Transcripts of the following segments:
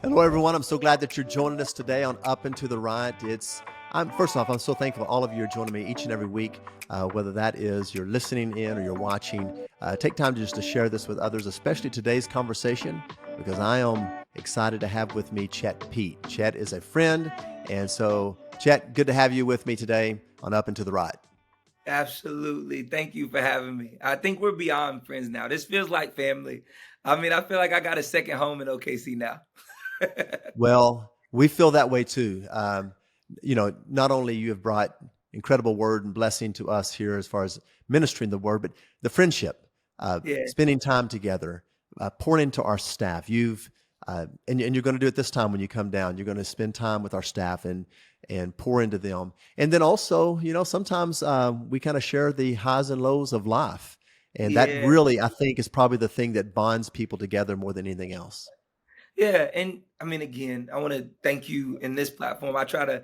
Hello, everyone. I'm so glad that you're joining us today on Up and to the Right. I'm first off, I'm so thankful all of you are joining me each and every week, whether that is you're listening in or you're watching. Take time just to share this with others, especially today's conversation, because I am excited to have with me Chet Pete. Chet is a friend, and so Chet, good to have you with me today on Up and to the Right. Absolutely. Thank you for having me. I think we're beyond friends now. This feels like family. I mean, I feel like I got a second home in OKC now. Well, we feel that way too. Not only you have brought incredible word and blessing to us here as far as ministering the word, but the friendship, Yeah. spending time together, pouring into our staff. And you're going to do it this time when you come down. You're going to spend time with our staff and pour into them. And then also, sometimes we kind of share the highs and lows of life. And that Yeah. really, I think, is probably the thing that bonds people together more than anything else. Yeah. And I mean, again, I want to thank you in this platform. I try to,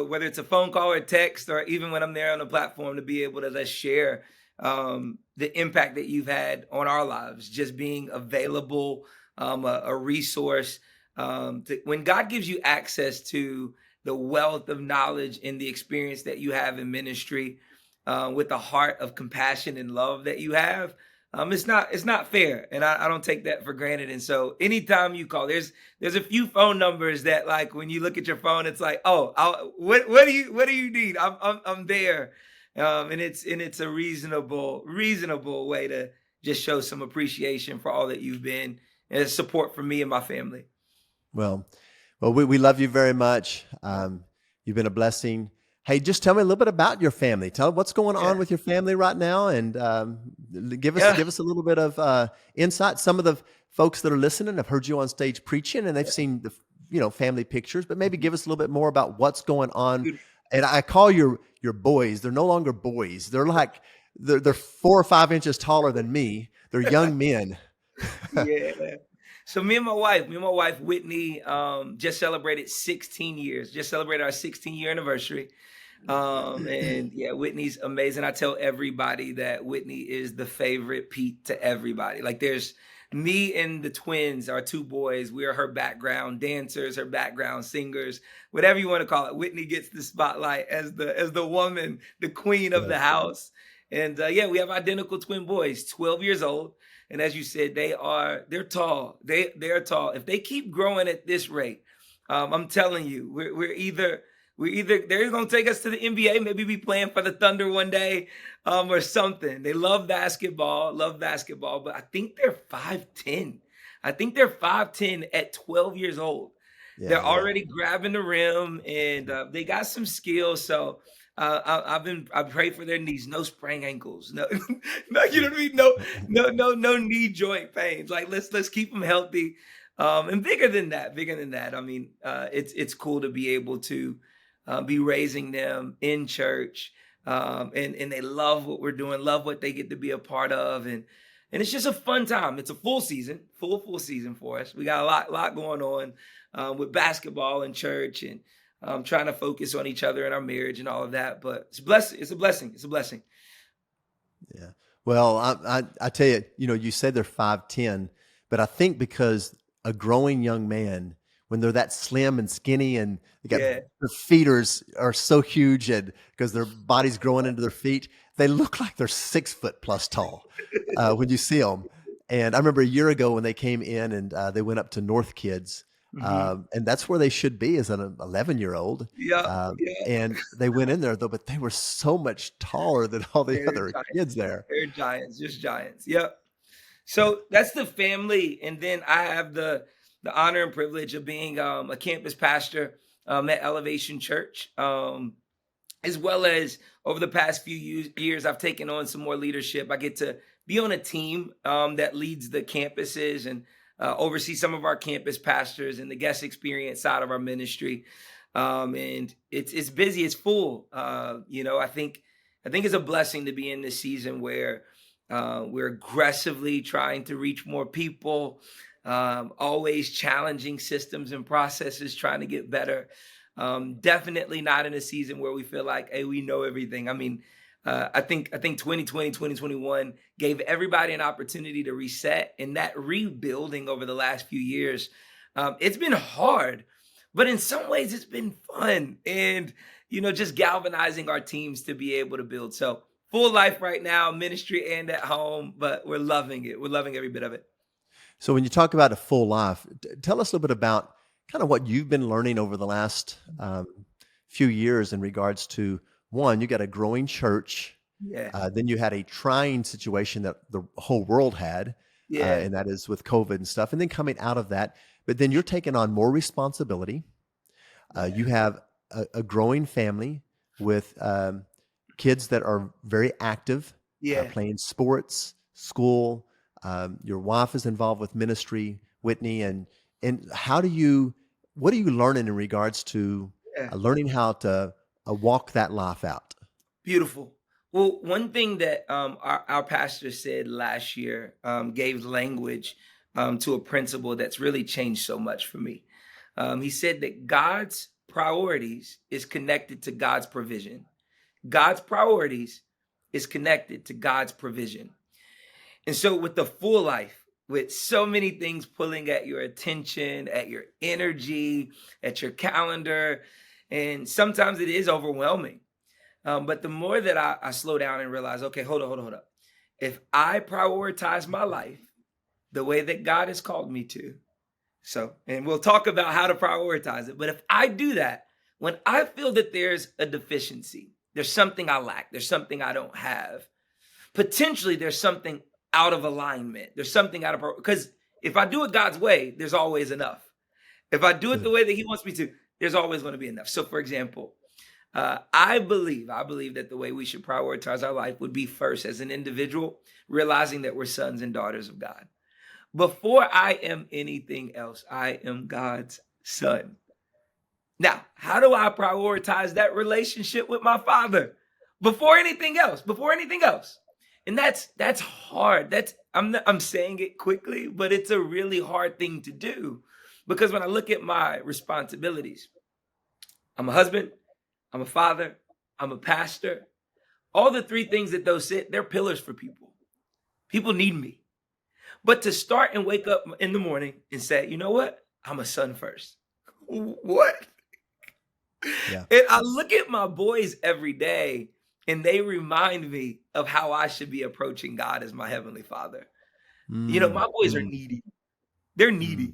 whether it's a phone call or text, or even when I'm there on the platform, to be able to just share the impact that you've had on our lives, just being available, a resource. When God gives you access to the wealth of knowledge and the experience that you have in ministry, with the heart of compassion and love that you have, it's not fair, and I don't take that for granted. And so, anytime you call, there's a few phone numbers that, like, when you look at your phone, it's like, oh, what do you need? I'm there, and it's a reasonable way to just show some appreciation for all that you've been, and support for me and my family. Well, we love you very much. You've been a blessing. Hey, just tell me a little bit about your family. Tell what's going on Yeah, with your family right now, and give us yeah. give us a little bit of insight. Some of the folks that are listening have heard you on stage preaching, and they've seen the family pictures. But maybe give us a little bit more about what's going on. Dude, And I call your boys. They're no longer boys. They're 4 or 5 inches taller than me. They're young men. yeah. So me and my wife Whitney, just celebrated 16 years. Just celebrated our 16-year anniversary. And yeah, Whitney's amazing. I tell everybody that Whitney is the favorite Pete to everybody. Like, there's me and the twins, our two boys. We are her background dancers, her background singers, whatever you want to call it. Whitney gets the spotlight as the woman, the queen of Yeah. the house. And yeah, we have identical twin boys, 12 years old. And as you said, they're tall. They're tall. If they keep growing at this rate, I'm telling you, we're either they're gonna take us to the NBA, maybe be playing for the Thunder one day, or something. They love basketball, but I think they're 5'10". I think they're 5'10" at 12 years old. They're Yeah, yeah. already grabbing the rim, and they got some skills. So I pray for their knees, no sprained ankles, no, no, you know what I mean, no knee joint pains. Like, let's keep them healthy, and bigger than that. I mean, it's cool to be able to be raising them in church, and they love what we're doing, love what they get to be a part of, and it's just a fun time. It's a full season, full season for us. We got a lot going on, with basketball and church, and trying to focus on each other and our marriage and all of that. But it's a blessing. It's a blessing. It's a blessing. Yeah. Well, I tell you, you said they're 5'10", but I think because a growing young man, when they're that slim and skinny and they got Yeah. their feet are so huge, and because their body's growing into their feet, they look like they're 6 foot plus tall when you see them. And I remember a year ago when they came in and they went up to North Kids, Hmm. and that's where they should be as an 11-year-old. Yeah. Yeah. And they went in there though, but they were so much taller than all the They're other kids giants. there. They're giants. Just giants. Yep. So that's the family, and then I have the honor and privilege of being a campus pastor, at Elevation Church, as well as over the past few years, I've taken on some more leadership. I get to be on a team, that leads the campuses, and oversee some of our campus pastors and the guest experience side of our ministry. And it's busy, it's full. I think it's a blessing to be in this season where we're aggressively trying to reach more people, always challenging systems and processes, trying to get better. Definitely not in a season where we feel like, hey, we know everything. I mean, I think 2020, 2021 gave everybody an opportunity to reset, and that rebuilding over the last few years, It's been hard, but in some ways it's been fun and, just galvanizing our teams to be able to build. So full life right now, ministry and at home, but we're loving it. We're loving every bit of it. So when you talk about a full life, tell us a little bit about kind of what you've been learning over the last few years in regards to one, you got a growing church. Yeah. Then you had a trying situation that the whole world had, Yeah. and that is with COVID and stuff. And then coming out of that, but then you're taking on more responsibility. You Yeah. have a growing family with kids that are very active, Yeah. playing sports, school. Your wife is involved with ministry, Whitney, and what are you learning in regards to Yeah. learning how to walk that life out? Beautiful. Well, one thing that our pastor said last year gave language to a principle that's really changed so much for me. He said that God's priorities is connected to God's provision. God's priorities is connected to God's provision. And so, with the full life, with so many things pulling at your attention, at your energy, at your calendar, and sometimes it is overwhelming. But the more that I slow down and realize, okay, hold up. If I prioritize my life the way that God has called me to, and we'll talk about how to prioritize it, but if I do that, when I feel that there's a deficiency, there's something I lack, there's something I don't have, potentially there's something out of alignment, there's something because if I do it God's way, there's always enough. If I do it the Good. way that He wants me to, there's always going to be enough. So, for example, I believe that the way we should prioritize our life would be first as an individual, realizing that we're sons and daughters of God. Before I am anything else, I am God's son. Now, how do I prioritize that relationship with my father? Before anything else, before anything else. And that's hard. I'm saying it quickly, but it's a really hard thing to do because when I look at my responsibilities, I'm a husband, I'm a father, I'm a pastor. All the three things that those sit, they're pillars for people. People need me. But to start and wake up in the morning and say, you know what? I'm a son first. What? Yeah. And I look at my boys every day and they remind me of how I should be approaching God as my heavenly father. Mm, My boys are mm, needy. They're mm, needy.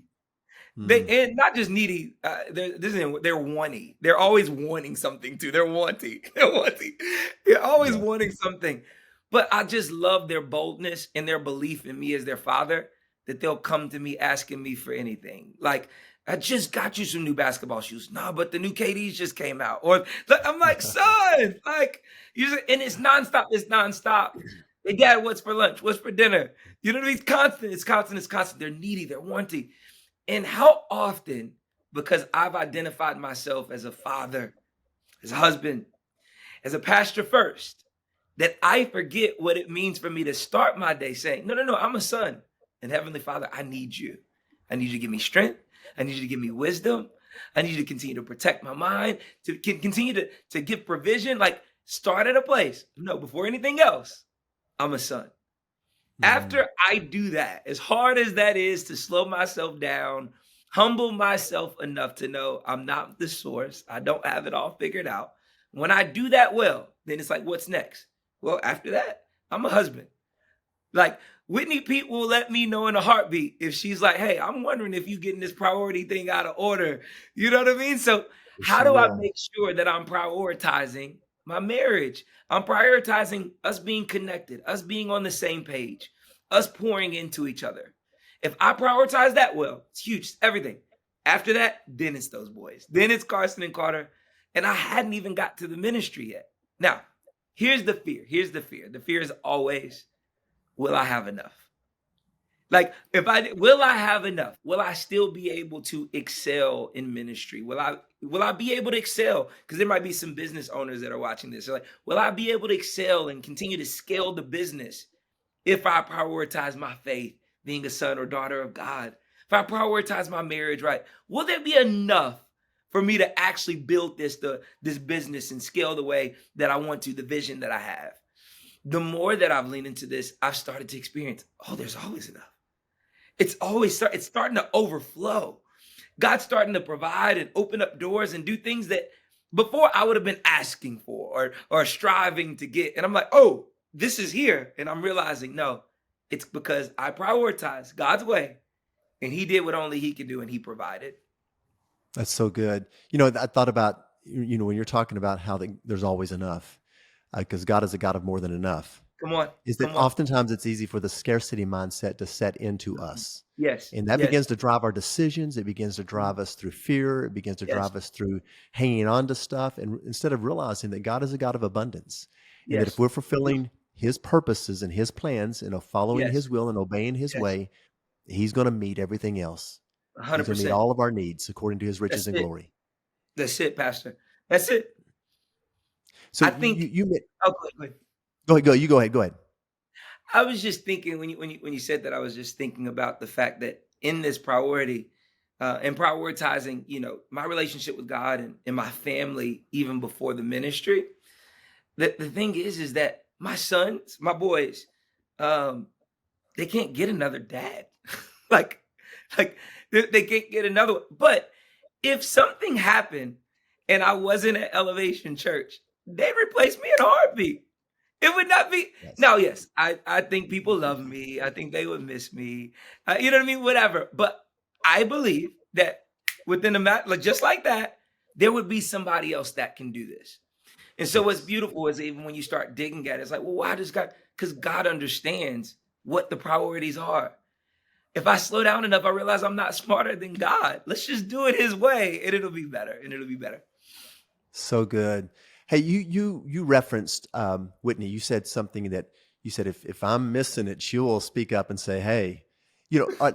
They mm. and not just needy. They're wanting. They're always wanting something too. They're wanting. They're wanting. They're always Yeah. wanting something. But I just love their boldness and their belief in me as their father. That they'll come to me asking me for anything. Like I just got you some new basketball shoes. Nah, but the new KDs just came out. Or I'm like, son, and it's nonstop. It's nonstop. Hey, Dad, what's for lunch? What's for dinner? You know what I mean? It's constant. It's constant. It's constant. They're needy. They're wanting. And how often, because I've identified myself as a father, as a husband, as a pastor first, that I forget what it means for me to start my day saying, no, no, no, I'm a son. And Heavenly Father, I need you. I need you to give me strength. I need you to give me wisdom. I need you to continue to protect my mind, to continue to give provision. Like, start at a place. No, before anything else, I'm a son. Mm, After I do that, as hard as that is to slow myself down, humble myself enough to know I'm not the source, I don't have it all figured out. When I do that well, then it's like, what's next? Well, after that, I'm a husband. Like Whitney Pete will let me know in a heartbeat if she's like, hey, I'm wondering if you getting this priority thing out of order. You know what I mean? So how she do I will. make sure that I'm prioritizing my marriage? I'm prioritizing us being connected, us being on the same page, us pouring into each other. If I prioritize that well, it's huge, it's everything. After that, then it's those boys. Then it's Carson and Carter. And I hadn't even got to the ministry yet. Now, here's the fear. Here's the fear. The fear is always, will I have enough? Like, will I have enough? Will I still be able to excel in ministry? Will I be able to excel? Because there might be some business owners that are watching this. They're like, will I be able to excel and continue to scale the business if I prioritize my faith, being a son or daughter of God? If I prioritize my marriage right, will there be enough for me to actually build this business and scale the way that I want to, the vision that I have? The more that I've leaned into this, I've started to experience, oh, there's always enough. It's starting to overflow. God's starting to provide and open up doors and do things that before I would have been asking for or striving to get. And I'm like, oh, this is here. And I'm realizing, no, it's because I prioritize God's way and he did what only he could do and he provided. That's so good. I thought about, when you're talking about how there's always enough, because God is a God of more than enough, Come on. is that Come on. oftentimes it's easy for the scarcity mindset to set into Mhm. us. Yes. And that Yes. begins to drive our decisions. It begins to Mhm. drive us through fear. It begins to Yes. drive us through hanging on to stuff. And instead of realizing that God is a God of abundance, and that if Yes. we're You- fulfilling his purposes and his plans and following Yes. his will and obeying his Yes. way, he's going to meet everything else. He's going to meet 100%. all of our needs according to his riches That's and it. glory. That's it, Pastor. That's it. So I you think. you met, Oh, go ahead, go ahead. go ahead, you go ahead, go ahead. I was just thinking when you said that, I was just thinking about the fact that in this priority and prioritizing, my relationship with God and my family, even before the ministry. That the thing is that my sons, my boys, um, they can't get another dad. like, like they can't get another one. But if something happened and I wasn't at Elevation Church, they'd replace me in a heartbeat. It would not be Yes. now, yes, I think people love me. I think they would miss me. You know what I mean? Whatever. But I believe that within a like just like that, there would be somebody else that can do this. And so what's Yes. beautiful is even when you start digging at it, it's like, well, why does God? Because God understands what the priorities are. If I slow down enough, I realize I'm not smarter than God. Let's just do it his way and it'll be better. And it'll be better. So good. Hey, you referenced Whitney. You said something that you said if I'm missing it, she will speak up and say, "Hey,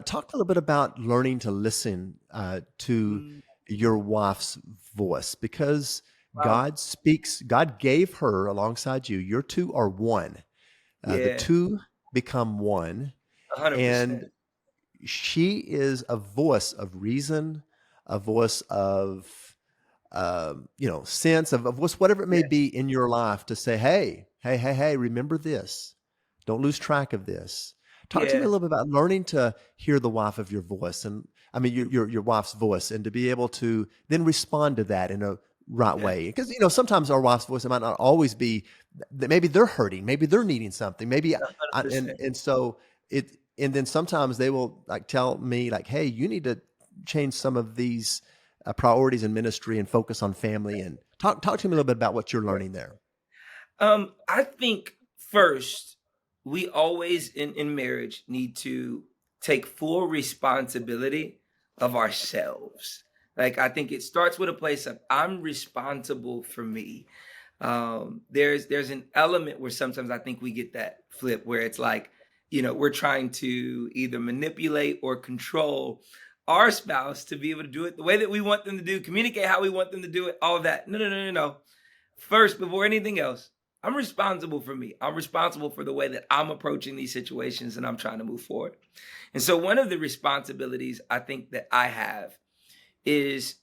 talk a little bit about learning to listen to Mm, your wife's voice because wow. God speaks. God gave her alongside you. Your two are one. The Yeah. two become one, and 100%. she is a voice of reason, a voice of sense of whatever it may Yes. be in your life to say, hey, remember this. Don't lose track of this. Talk to me a Yeah. little bit about learning to hear the wife of your voice and I mean your wife's voice and to be able to then respond to that in a right Yeah. way. Because sometimes our wife's voice it might not always be that maybe they're hurting, maybe they're needing something, maybe and 100%. so it and then sometimes they will like tell me like, hey, you need to change some of these priorities in ministry and focus on family and talk to me a little bit about what you're Yeah. learning there. I think first, we always in marriage need to take full responsibility of ourselves. Like I think it starts with a place of I'm responsible for me. There's an element where sometimes I think we get that flip where it's like, we're trying to either manipulate or control our spouse to be able to do it the way that we want them to do, communicate how we want them to do it, all of that. No, no, no, no, no. First, before anything else, I'm responsible for me. I'm responsible for the way that I'm approaching these situations and I'm trying to move forward. And so, one of the responsibilities I think that I have is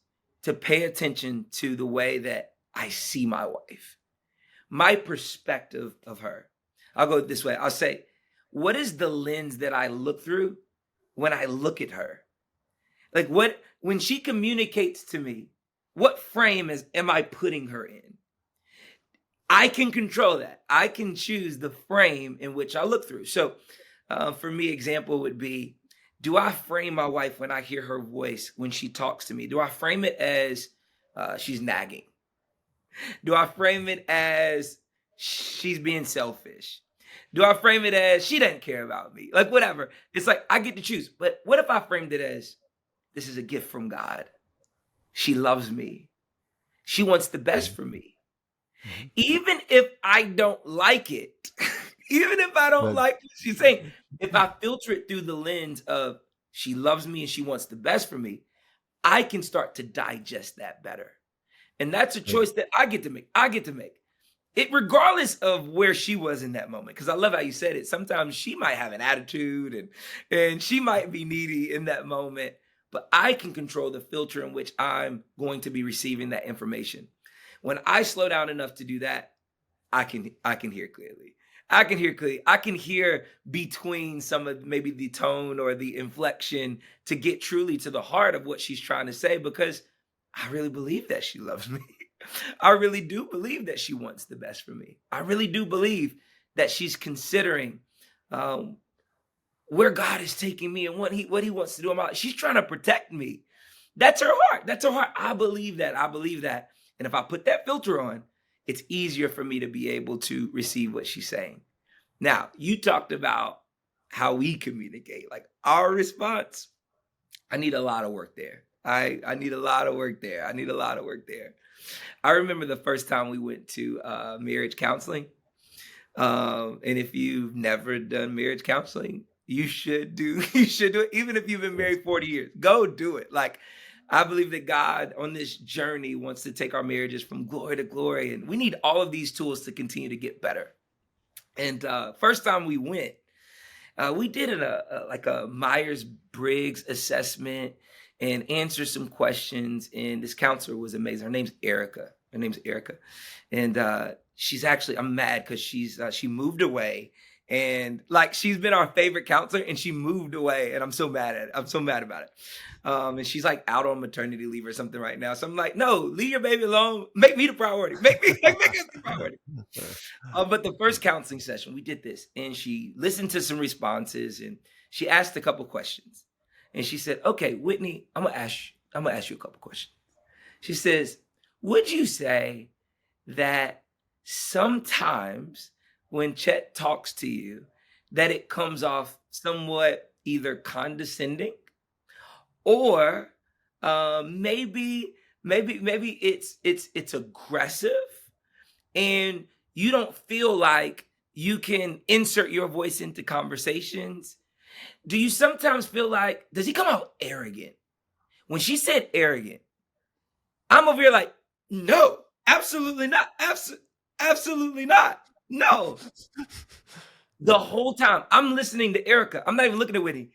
to pay attention to the way that I see my wife, my perspective of her. I'll go this way. I'll say, what is the lens that I look through when I look at her? Like, when she communicates to me, what frame am I putting her in? I can control that. I can choose the frame in which I look through. So, for me, example would be: do I frame my wife when I hear her voice when she talks to me? Do I frame it as she's nagging? Do I frame it as she's being selfish? Do I frame it as she doesn't care about me? Like whatever. It's like I get to choose. But what if I framed it as this is a gift from God? She loves me. She wants the best Mhm. for me. Mhm. Even if I don't like it, even if I don't But like what she's saying, if I filter it through the lens of she loves me and she wants the best for me, I can start to digest that better. And that's a choice that I get to make. I get to make it regardless of where she was in that moment. Because I love how you said it. Sometimes she might have an attitude and she might be needy in that moment, but I can control the filter in which I'm going to be receiving that information. When I slow down enough to do that, I can hear clearly. I can hear clearly. I can hear between some of maybe the tone or the inflection to get truly to the heart of what she's trying to say, because I really believe that she loves me. I really do believe that she wants the best for me. I really do believe that she's considering um, where God is taking me and what he wants to do in my life. She's trying to protect me. That's her heart. That's her heart. I believe that. I believe that. And if I put that filter on, it's easier for me to be able to receive what she's saying. Now, you talked about how we communicate, like our response. I need a lot of work there. I need a lot of work there. I need a lot of work there. I remember the first time we went to marriage counseling. And if you've never done marriage counseling, you should do you should do it. Even if you've been married 40 years, go do it. Like, I believe that God on this journey wants to take our marriages from glory to glory, and we need all of these tools to continue to get better. And first time we went, we did like a Myers-Briggs assessment and answered some questions. And this counselor was amazing. Her name's Erica. And she's actually, I'm mad because she moved away, and like she's been our favorite counselor, and she moved away, and I'm so mad at it. I'm so mad about it. And she's like out on maternity leave or something right now. So I'm like, no, leave your baby alone. Make me the priority. Make us the priority. But the first counseling session, we did this, and she listened to some responses, and she asked a couple questions. And she said, okay, Whitney, I'm gonna ask you a couple questions. She says, would you say that sometimes when Chet talks to you, that it comes off somewhat either condescending, or maybe it's aggressive, and you don't feel like you can insert your voice into conversations? Do you sometimes feel like, does he come out arrogant? When she said arrogant, I'm over here like, no, absolutely not. Absolutely not. No. The whole time I'm listening to Erica, I'm not even looking at Whitney.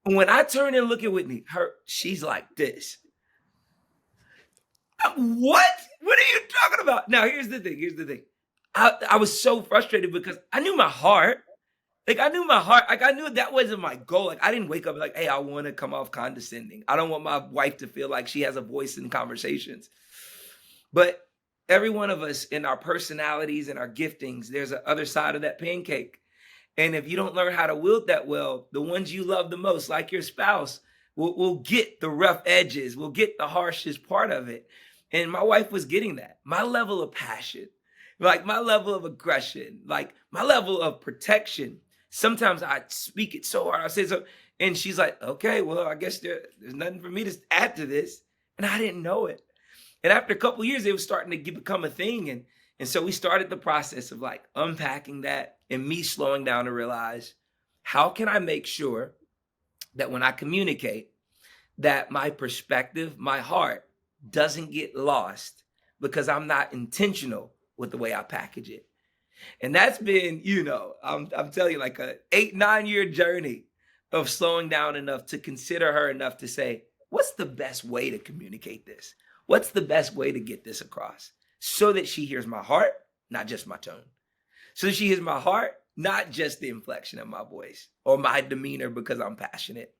And when I turn and look at Whitney, she's like this. What? What are you talking about? Now, here's the thing. I was so frustrated because I knew my heart. Like, I knew that wasn't my goal. Like, I didn't wake up like, hey, I want to come off condescending. I don't want my wife to feel like she has a voice in conversations. But every one of us, in our personalities and our giftings, there's an other side of that pancake. And if you don't learn how to wield that well, the ones you love the most, like your spouse, will get the rough edges, will get the harshest part of it. And my wife was getting that. My level of passion, like my level of aggression, like my level of protection. Sometimes I speak it so hard. I say so. And she's like, okay, well, I guess there's nothing for me to add to this. And I didn't know it. And after a couple of years, it was starting to become a thing. And so we started the process of like unpacking that, and me slowing down to realize, how can I make sure that when I communicate, that my perspective, my heart doesn't get lost because I'm not intentional with the way I package it. And that's been, I'm telling you, like a 8-9 year journey of slowing down enough to consider her enough to say, what's the best way to communicate this? What's the best way to get this across so that she hears my heart, not just my tone? So she hears my heart, not just the inflection of my voice or my demeanor because I'm passionate.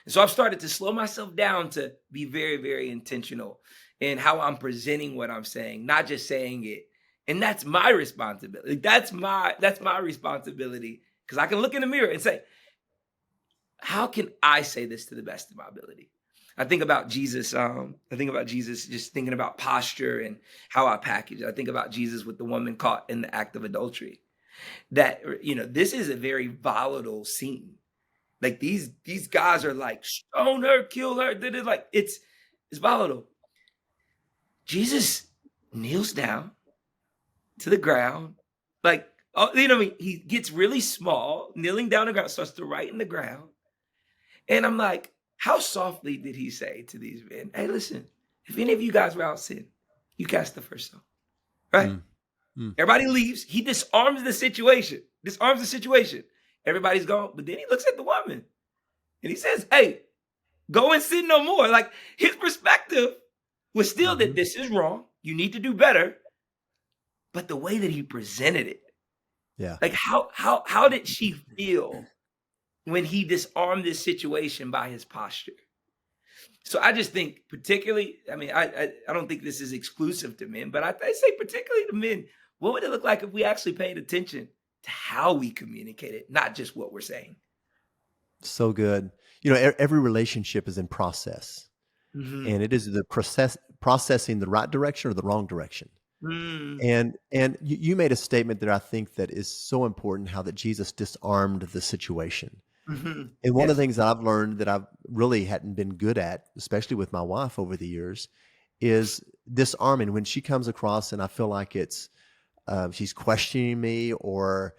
And so I've started to slow myself down to be very, very intentional in how I'm presenting what I'm saying, not just saying it. And that's my responsibility. That's my responsibility, because I can look in the mirror and say, how can I say this to the best of my ability? I think about Jesus. Just thinking about posture and how I package it. I think about Jesus with the woman caught in the act of adultery. That, this is a very volatile scene. Like these guys are like, stone her, kill her. It's volatile. Jesus kneels down to the ground. Like, he gets really small, kneeling down the ground, starts to write in the ground. And I'm like, how softly did he say to these men, hey, listen, if any of you guys were out sin, you cast the first stone, right? Everybody leaves. He disarms the situation. Everybody's gone. But then he looks at the woman and he says, hey, go and sin no more. Like, his perspective was still that this is wrong. You need to do better. But the way that he presented it Yeah. Like how did she feel when he disarmed this situation by his posture? So I just think, particularly, I mean, I don't think this is exclusive to men, but I say particularly to men, what would it look like if we actually paid attention to how we communicate it, not just what we're saying? So good. Every relationship is in process, Hmm. and it is the processing the right direction or the wrong direction. Mm, And you made a statement that I think that is so important, how that Jesus disarmed the situation. hmm. And one of the Yes. things that I've learned that I really hadn't been good at, especially with my wife over the years, is disarming when she comes across and I feel like she's questioning me, or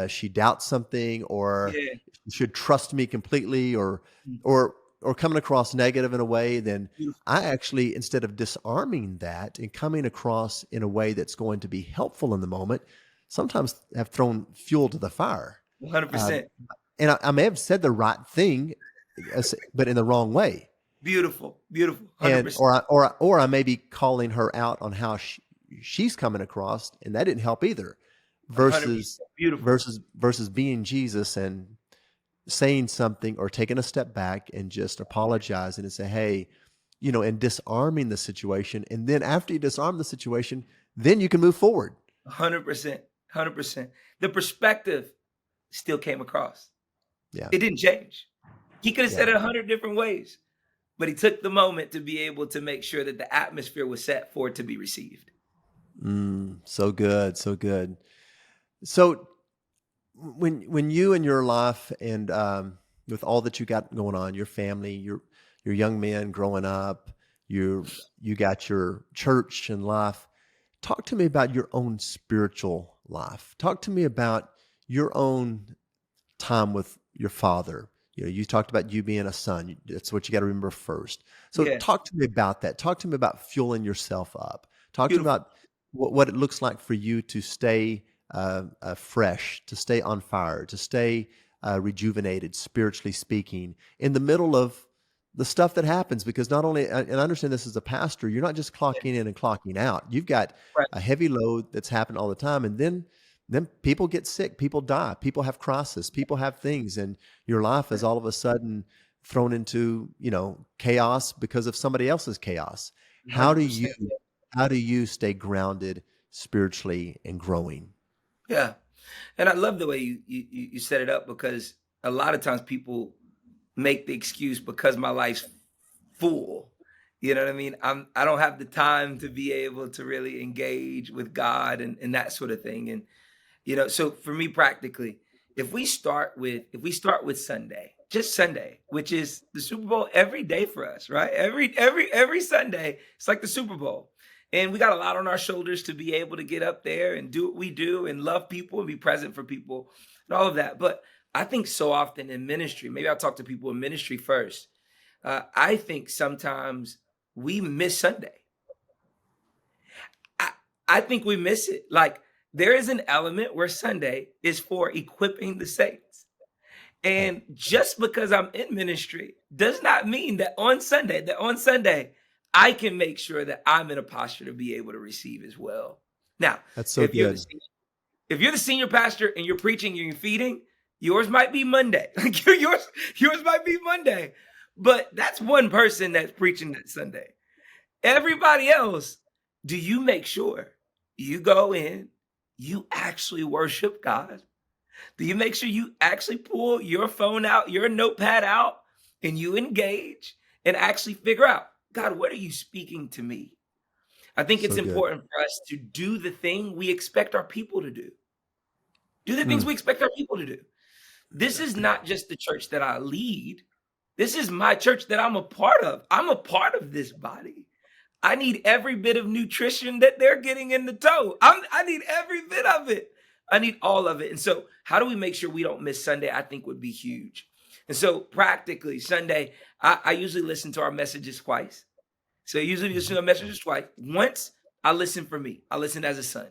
she doubts something, or Yeah. she should trust me completely, Mm, or coming across negative in a way. Then beautiful. I actually, instead of disarming that and coming across in a way that's going to be helpful in the moment, sometimes have thrown fuel to the fire. Uh, 100%. and I may have said the right thing, but in the wrong way. Beautiful. Beautiful. And 100%. or I may be calling her out on how she's coming across, and that didn't help either. Versus 100%. Beautiful. versus being Jesus and saying something, or taking a step back and just apologizing and say, hey, and disarming the situation. And then after you disarm the situation, then you can move forward. 100%. 100%. The perspective still came across. Yeah. It didn't change. He could have Yeah. said it 100 different ways, but he took the moment to be able to make sure that the atmosphere was set for it to be received. So good. So good. So when you and your life, and with all that you got going on, your family, your young men growing up, you got your church and life. Talk to me about your own spiritual life. Talk to me about your own time with your father. You talked about you being a son. That's what you got to remember first. So Yeah. talk to me about that. Talk to me about fueling yourself up. Talk to me Beautiful. about what it looks like for you to stay fresh, to stay on fire, to stay rejuvenated, spiritually speaking, in the middle of the stuff that happens. Because not only, and I understand this as a pastor, you're not just Yeah. clocking in and clocking out. You've got Right. a heavy load that's happening all the time, and then people get sick, people die, people have crisis, people have things, and your life is all of a sudden thrown into chaos because of somebody else's chaos. How do you 100%. how do you stay grounded spiritually and growing? Yeah. And I love the way you set it up, because a lot of times people make the excuse because my life's full. You know what I mean? I don't have the time to be able to really engage with God and that sort of thing. And so for me, practically, if we start with Sunday, just Sunday, which is the Super Bowl every day for us, right? Every Sunday, it's like the Super Bowl. And we got a lot on our shoulders to be able to get up there and do what we do and love people and be present for people and all of that. But I think so often in ministry, maybe I'll talk to people in ministry first. I think sometimes we miss Sunday. I, I think we miss it. Like, there is an element where Sunday is for equipping the saints. Yeah, And just because I'm in ministry does not mean that on Sunday, I can make sure that I'm in a posture to be able to receive as well. Now, that's so if you're the good. senior, if you're the senior pastor and you're preaching and you're feeding, yours might be Monday. Like, yours might be Monday. But that's one person that's preaching that Sunday. Everybody else, do you make sure you go in, you actually worship God? Do you make sure you actually pull your phone out, your notepad out, and you engage and actually figure out, God, what are you speaking to me? I think it's So good. important for us to do the thing we expect our people to do. Do the things Mm, we expect our people to do. This is not just the church that I lead. This is my church that I'm a part of. I'm a part of this body. I need every bit of nutrition that they're getting in the toe. I need every bit of it. I need all of it. And so, how do we make sure we don't miss Sunday? I think would be huge. And so, practically, Sunday, I usually listen to our messages twice. So, I usually listen to our messages twice. Once, I listen for me, I listen as a son.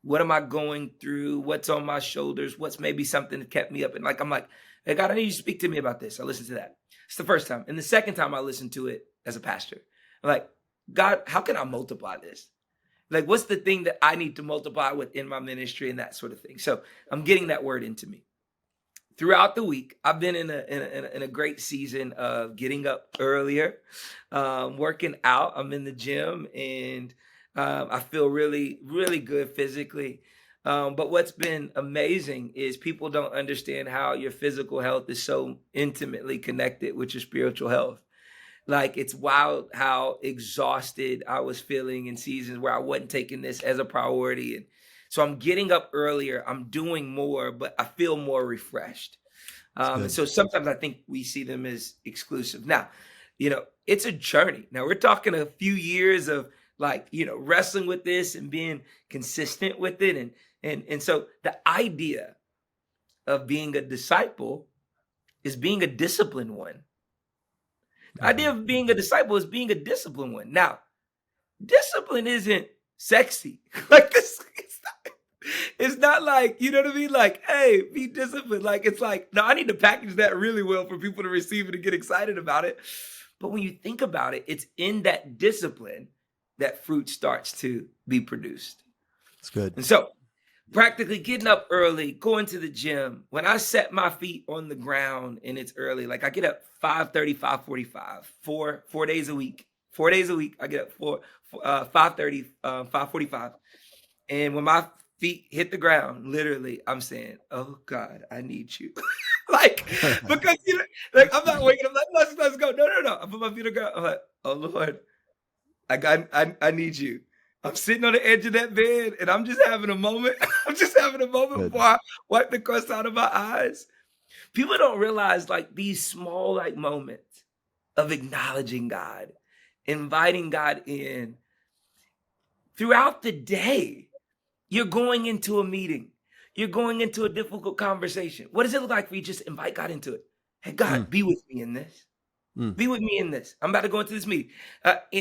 What am I going through? What's on my shoulders? What's maybe something that kept me up? And I'm like, hey, God, I need you to speak to me about this. I listen to that. It's the first time. And the second time I listen to it as a pastor, I'm like, God, how can I multiply this? Like, what's the thing that I need to multiply within my ministry and that sort of thing? So I'm getting that word into me. Throughout the week, I've been in a great season of getting up earlier, working out. I'm in the gym, and I feel really, really good physically. But what's been amazing is people don't understand how your physical health is so intimately connected with your spiritual health. Like, it's wild how exhausted I was feeling in seasons where I wasn't taking this as a priority. And so I'm getting up earlier, I'm doing more, but I feel more refreshed. It's And good. so sometimes I think we see them as exclusive. Now, it's a journey. Now we're talking a few years of, like, wrestling with this and being consistent with it. And so the idea of being a disciple is being a disciplined one. The idea Mhm. of being a disciple is being a disciplined one. Now, discipline isn't sexy. Like, this, it's not like, you know what I mean? Like, hey, be disciplined. Like, it's like, no, I need to package that really well for people to receive it and get excited about it. But when you think about it, it's in that discipline that fruit starts to be produced. It's good. And so, practically getting up early, going to the gym. When I set my feet on the ground and it's early, like, I get up 5:30, 5:45, four days a week. 4 days a week, I get up 5:30, 5:45. And when my feet hit the ground, literally, I'm saying, "Oh God, I need you." Like, because, like, I'm not waking up like, let's go. No, no, no. I put my feet on the ground. I'm like, "Oh Lord, I need you." I'm sitting on the edge of that bed and I'm just having a moment. I'm just having a moment Good. before I wipe the crust out of my eyes. People don't realize, like, these small, like, moments of acknowledging God, inviting God in throughout the day. You're going into a meeting. You're going into a difficult conversation. What does it look like for you just invite God into it? Hey, Mm, God, be with me in this. mm. Be with me in this. I'm about to go into this meeting.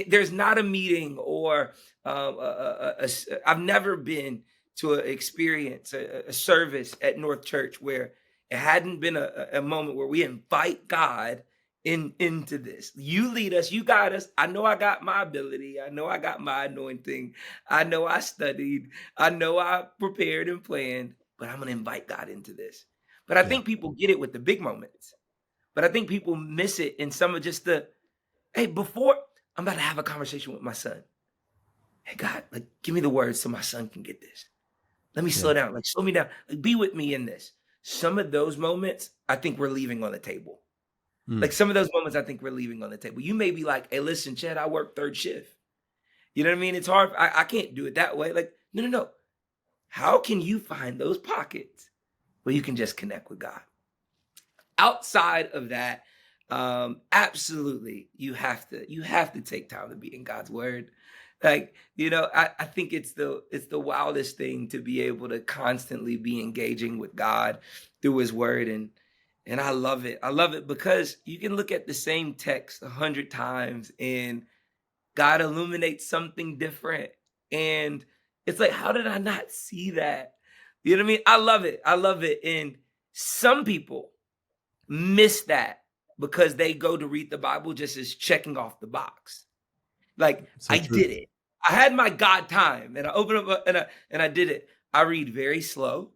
There's not a meeting or I've never been to an experience, a service at North Church where it hadn't been a moment where we invite God into this. You lead us, you guide us. I know I got my ability. I know I got my anointing. I know I studied. I know I prepared and planned, but I'm going to invite God into this. But I Yeah. think people get it with the big moments. But I think people miss it in some of just the, hey, before I'm about to have a conversation with my son. Hey, God, like, give me the words so my son can get this. Let me Yeah. slow down. Like, slow me down. Like, be with me in this. Some of those moments, I think we're leaving on the table. Mm. Like, some of those moments, I think we're leaving on the table. You may be like, hey, listen, Chet, I work third shift. You know what I mean? It's hard. I can't do it that way. Like, no, no, no. How can you find those pockets where you can just connect with God? Outside of that, absolutely, you have to take time to be in God's word. Like, I think it's the wildest thing to be able to constantly be engaging with God through his word. And I love it. I love it because you can look at the same text 100 times and God illuminates something different. And it's like, how did I not see that? You know what I mean? I love it. I love it. And some people miss that because they go to read the Bible just as checking off the box. Like, So I true. did it. I had my God time and I opened up and I did it. I read very slow,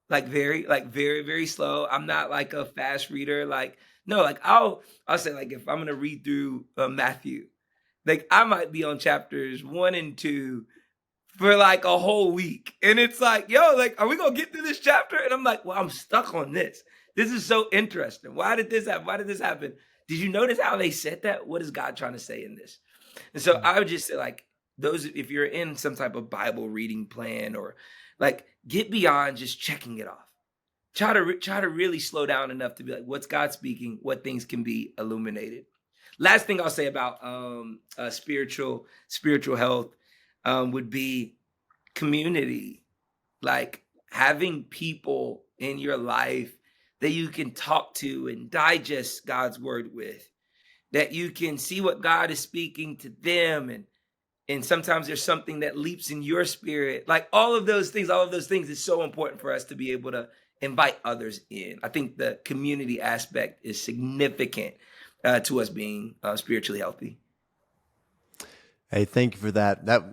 like very, very slow. I'm not like a fast reader. Like, no, like I'll say, like, if I'm gonna read through Matthew, like, I might be on chapters 1 and 2 for like a whole week. And it's like, yo, like, are we gonna get through this chapter? And I'm like, well, I'm stuck on this. This is so interesting. Why did this happen? Why did this happen? Did you notice how they said that? What is God trying to say in this? And so Mm. I would just say, like, those, if you're in some type of Bible reading plan, or like, get beyond just checking it off. Try to really slow down enough to be like, what's God speaking? What things can be illuminated? Last thing I'll say about spiritual health would be community, like having people in your life that you can talk to and digest God's word with, that you can see what God is speaking to them, and sometimes there's something that leaps in your spirit. Like, all of those things is so important for us to be able to invite others in. I think the community aspect is significant to us being spiritually healthy. Hey, thank you for that. That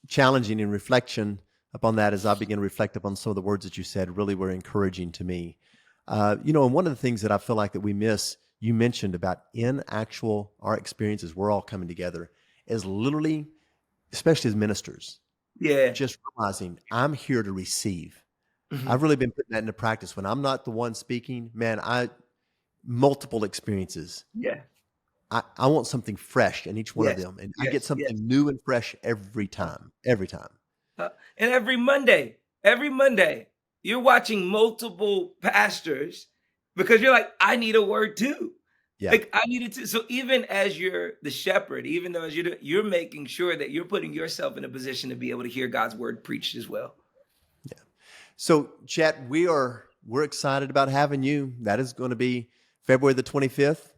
challenging in reflection upon that as I begin to reflect upon some of the words that you said really were encouraging to me. And one of the things that I feel like that we miss, you mentioned about in actual our experiences, we're all coming together, is literally, especially as ministers, Yeah. just realizing I'm here to receive. Mhm. I've really been putting that into practice. When I'm not the one speaking, man, multiple experiences. Yeah. I want something fresh in each one of Yes. them. And I get Yes. Yes. something new and fresh every Uh, time, every time. and every Monday, you're watching multiple pastors because you're like, I need a word too. Yeah. Like I needed to. So even as you're the shepherd, even though as you're making sure that you're putting yourself in a position to be able to hear God's word preached as well. Yeah. So, Chet, we're excited about having you. That is going to be February the 25th,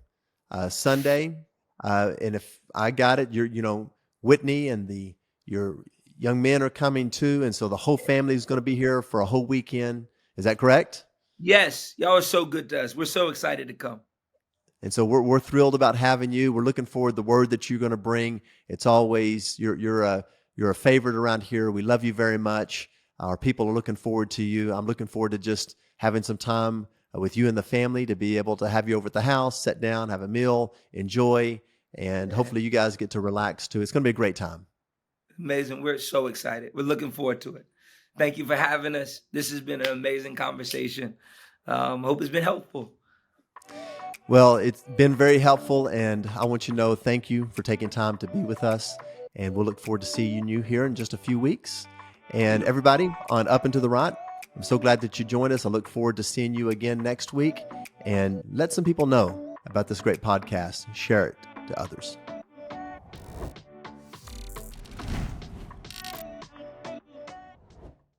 Sunday. And if I got it, Whitney and your young men are coming too, and so the whole family is going to be here for a whole weekend. Is that correct? Yes, y'all are so good to us. We're so excited to come. And so we're thrilled about having you. We're looking forward to the word that you're going to bring. It's always you're a favorite around here. We love you very much. Our people are looking forward to you. I'm looking forward to just having some time with you and the family to be able to have you over at the house, sit down, have a meal, enjoy, and Yeah. hopefully you guys get to relax too. It's going to be a great time. Amazing. We're so excited. We're looking forward to it. Thank you for having us. This has been an amazing conversation. Hope it's been helpful. Well, it's been very helpful, and I want you to know thank you for taking time to be with us. And we'll look forward to seeing you here in just a few weeks. And everybody on Up and to the Right, I'm so glad that you joined us. I look forward to seeing you again next week. And let some people know about this great podcast. Share it to others.